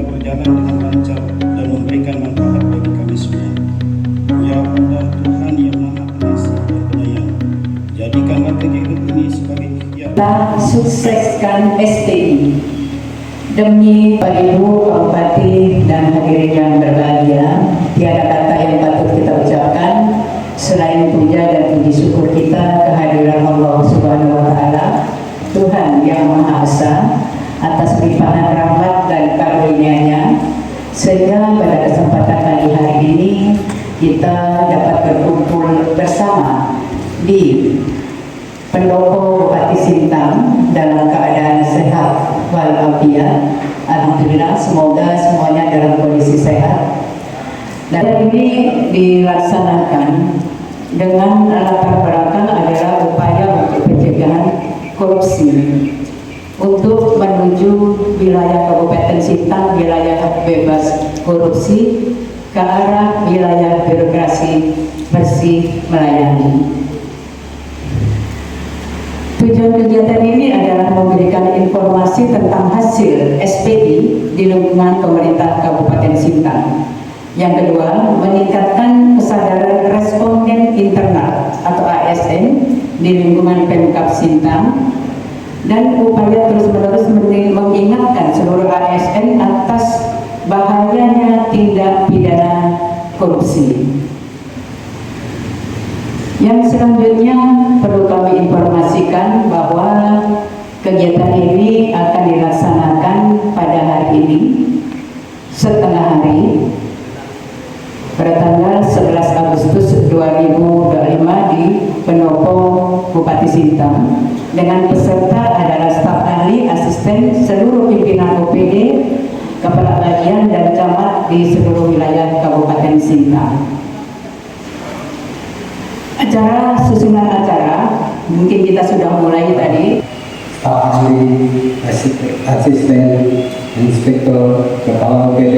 berjalan dengan lancar dan memberikan manfaat bagi kami semua. Ya Allah Tuhan yang Maha Pengasih dan Penyayang, jadikanlah kegiatan ini sebagai ikhtiar sukseskan SPI. Demi Pak Ibu, Pak Bupati, dan hadirin yang berbahagia, tiada kata yang patut kita ucapkan selain puja dan puji syukur kita kehadiran Allah Subhanahu wa Ta'ala, Tuhan yang Maha Esa, atas limpahan rahmat dan karunia-Nya, sehingga pada kesempatan pagi hari ini kita dapat berkumpul bersama di Pendopo Bupati Sintang dalam keadaan sehat walafiat. Alhamdulillah, semoga semuanya dalam kondisi sehat. Dan ini dilaksanakan dengan latar belakang adalah upaya untuk pencegahan korupsi untuk menuju wilayah Kabupaten Sintang, wilayah bebas korupsi, ke arah wilayah birokrasi bersih melayani. Tujuan kegiatan ini adalah memberikan informasi tentang hasil SPI di lingkungan pemerintah Kabupaten Sintang. Yang kedua, meningkatkan kesadaran responden internal atau ASN di lingkungan Pemkab Sintang, dan upaya terus-menerus mengingatkan seluruh ASN atas bahayanya tindak pidana korupsi. Yang selanjutnya perlu kami informasikan bahwa kegiatan ini akan dilaksanakan pada hari ini setengah hari pada tanggal 11 Agustus 2025 di Pendopo Bupati Sintang, dengan peserta adalah staf ahli, asisten, seluruh pimpinan OPD, kepala bagian dan camat di seluruh wilayah Kabupaten Sintang. Susunan acara mungkin kita sudah mulai tadi. Staf ahli, asisten, inspektor, kepala OPD,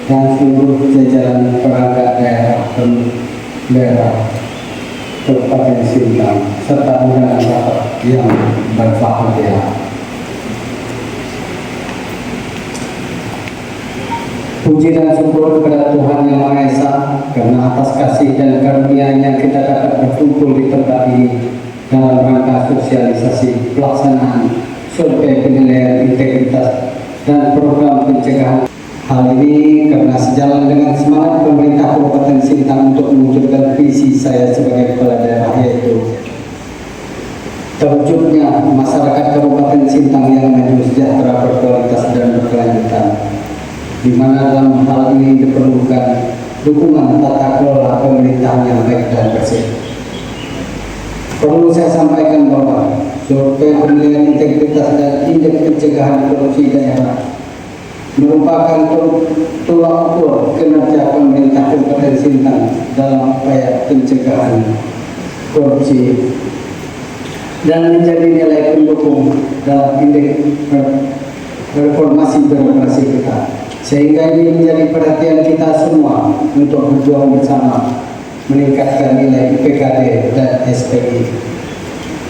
dan seluruh jajaran perangkat daerah Kabupaten Sintang serta undangan rapat yang berbahagia. Puji dan syukur kepada Tuhan Yang Maha Esa, karena atas kasih dan karunia-Nya kita dapat berkumpul di tempat ini dalam rangka sosialisasi pelaksanaan survei penilaian integritas dan program pencegahan. Hal ini karena sejalan dengan semangat pemerintah Kabupaten Sintang untuk mewujudkan visi saya sebagai kepala daerah, yaitu terwujudnya masyarakat Kabupaten Sintang yang maju, sejahtera, berkualitas dan berkelanjutan, di mana dalam hal ini diperlukan dukungan tata kelola pemerintahan yang baik dan bersih. Perlu saya sampaikan bahwa survei penilaian integritas dan indeks pencegahan korupsi daerah merupakan tolak ukur kinerja pemerintah Kabupaten Sintang dalam upaya pencegahan korupsi dan menjadi nilai pendukung dalam indeks reformasi birokrasi kita. Sehingga ini menjadi perhatian kita semua untuk berjuang bersama meningkatkan nilai IPKD dan SPI.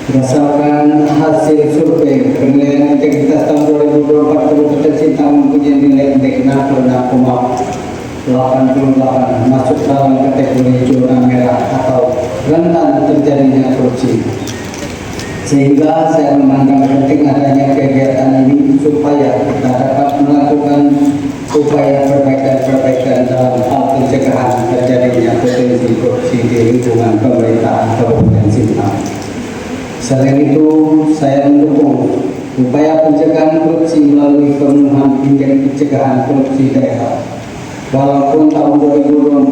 Berdasarkan hasil survei penilaian integritas tahun 2024, Kabupaten Sintang mempunyai nilai indeks 66,88, masuk dalam kategori zona merah atau rentan terjadinya korupsi. Sehingga saya memandang penting adanya kegiatan ini supaya kita dapat melakukan upaya perbaikan dalam hal pencegahan terjadinya potensi korupsi di lingkungan pemerintahan Kabupaten Sintang. Selain itu, saya mendukung upaya pencegahan korupsi melalui pemenuhan indeks pencegahan korupsi daerah. Walaupun tahun 2024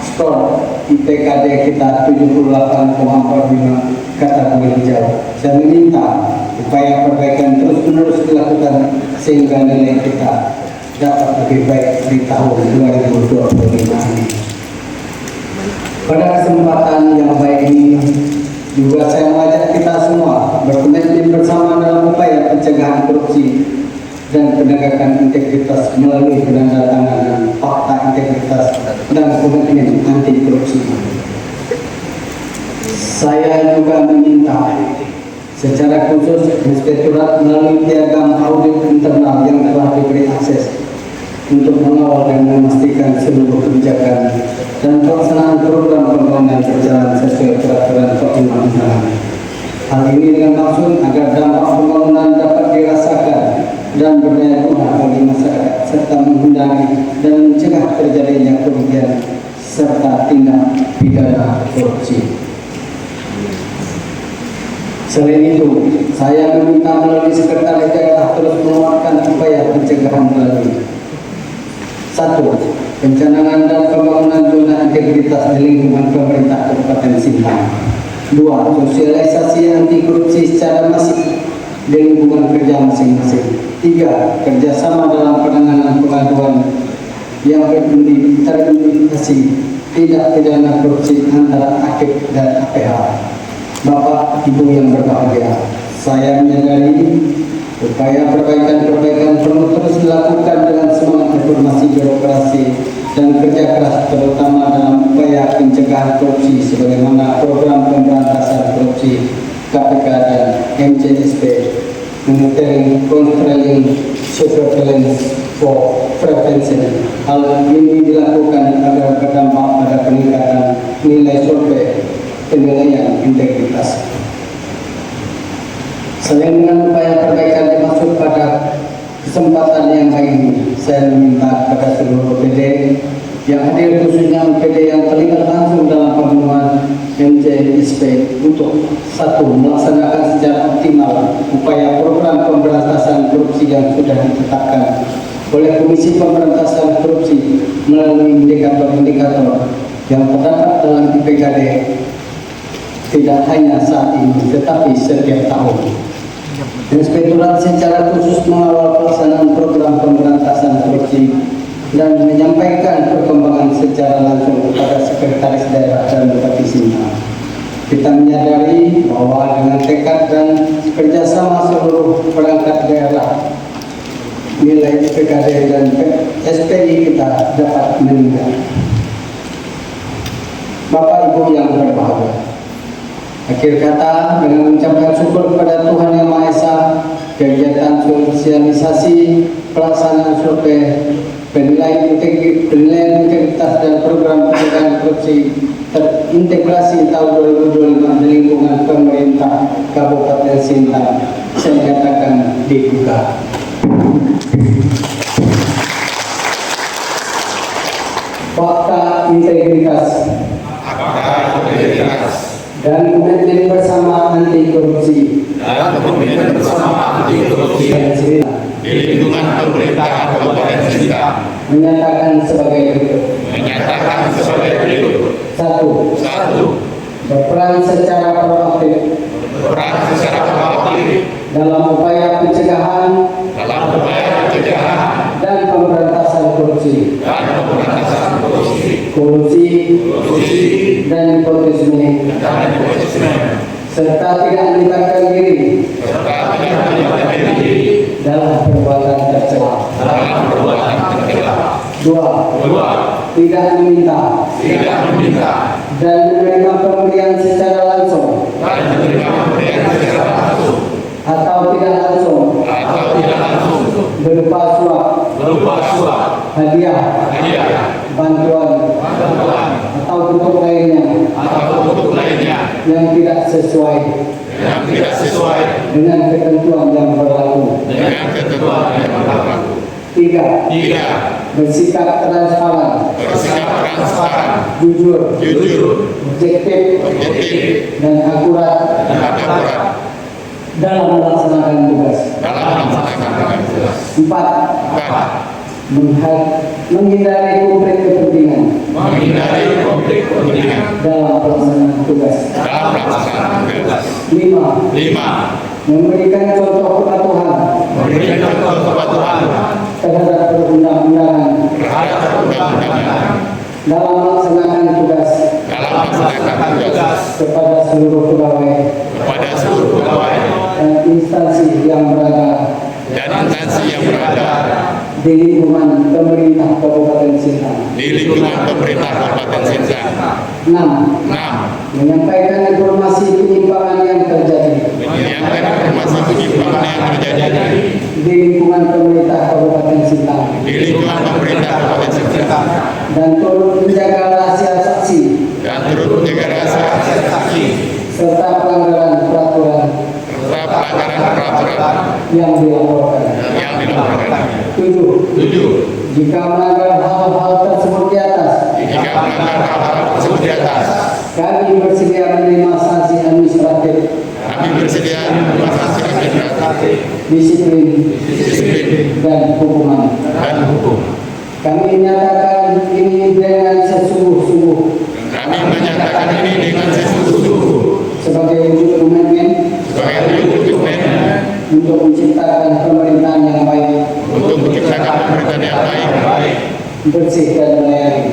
skor IPKD kita 78,45 kategori hijau, saya meminta upaya perbaikan terus-menerus dilakukan sehingga nilai kita dapat lebih baik di tahun 2025 ini. Pada kesempatan yang baik ini juga saya mengajak kita semua berkomitmen bersama dalam upaya pencegahan korupsi dan penegakan integritas melalui penandatanganan fakta integritas dan komitmen anti korupsi. Saya juga meminta secara khusus Inspektorat melalui piagam audit internal yang telah diberi akses untuk mengawal dan memastikan seluruh kebijakan dan pelaksanaan program pembangunan berjalan sesuai peraturan perundang-undangan. Hal ini dengan maksud agar dampak pembangunan dapat dirasakan dan berdaya guna bagi masyarakat serta menghindari dan mencegah terjadinya kerugian serta tindak pidana korupsi. Selain itu, saya meminta melalui Sekretaris Daerah terus menguatkan upaya pencegahan melalui 1. Pencanangan dan pembangunan zona integritas di lingkungan pemerintah Kabupaten Sintang. 2. Sosialisasi anti korupsi secara masif di lingkungan kerja masing-masing. 3. Kerjasama dalam penanganan pengaduan yang terindikasi tindak pidana korupsi antara AKIP dan APH. Bapak Ibu yang berbahagia, saya menyadari upaya perbaikan perlu terus dilakukan dengan semangat reformasi birokrasi dan kerja keras, terutama dalam upaya pencegahan korupsi sebagaimana program pemberantasan korupsi KPK dan MCSP, Monitoring, Controlling, Surveillance for Prevention. Hal ini dilakukan agar berdampak pada peningkatan nilai survei penilaian integritas. Selain dengan upaya perbaikan dimaksud pada kesempatan yang baik ini, saya meminta kepada seluruh PD yang hadir, khususnya PD yang terlibat langsung dalam pembunuhan MCSP untuk 1. Melaksanakan secara optimal upaya program pemberantasan korupsi yang sudah ditetapkan oleh Komisi Pemberantasan Korupsi melalui indikator-indikator yang terdapat dalam IPKD, tidak hanya saat ini tetapi setiap tahun. Inspektorat secara khusus mengawal pelaksanaan program pemberantasan korupsi dan menyampaikan perkembangan secara langsung kepada Sekretaris Daerah dan Bupati Sintang. Kita menyadari bahwa dengan tekad dan kerjasama seluruh perangkat daerah, nilai PKD dan SPI kita dapat meningkat. Bapak Ibu yang berbahagia, akhir kata, dengan mengucapkan syukur kepada Tuhan Yang Maha Esa, kegiatan sosialisasi pelaksanaan survei penilaian integritas dan program pencegahan korupsi terintegrasi tahun 2025 di lingkungan pemerintah Kabupaten Sintang saya nyatakan dibuka. Fakta integritas dan komitmen bersama anti korupsi di lingkungan pemerintahan Kabupaten Sintang menyatakan sebagai berikut. 1. Berperan secara proaktif dalam upaya pencegahan dan pemberantasan korupsi dan nepotisme, serta tidak melibatkan diri dalam perbuatan tercela. 2. Tidak meminta dan menerima pemberian secara langsung atau tidak langsung berupa suap, hadiah, bantuan atau bentuk lainnya yang tidak sesuai dengan ketentuan yang berlaku. 3. Bersikap transparan, jujur, objektif, dan akurat dalam melaksanakan tugas. 4. Menghindari konflik kepentingan dalam pelaksanaan tugas. 5. Memberikan contoh kepatuhan terhadap perundang-undangan dalam melaksanakan tugas kepada seluruh pegawai dan instansi yang berada di lingkungan pemerintah Kabupaten Sintang. 6. Menyampaikan informasi penyimpangan yang terjadi di lingkungan pemerintah Kabupaten Sintang di lingkungan pemerintah Kabupaten Sintang dan turut menjaga rahasia saksi dan turut menjaga rahasia saksi serta pelanggaran peraturan yang dilaporkan. 7. Jika melanggar hal-hal tersebut di atas, kami bersedia menerima sanksi administratif, disiplin, dan hukuman. Kami menyatakan ini dengan sesungguh-sungguh sebagai wujud komitmen untuk menciptakan pemerintahan yang baik, bersih dan melayani.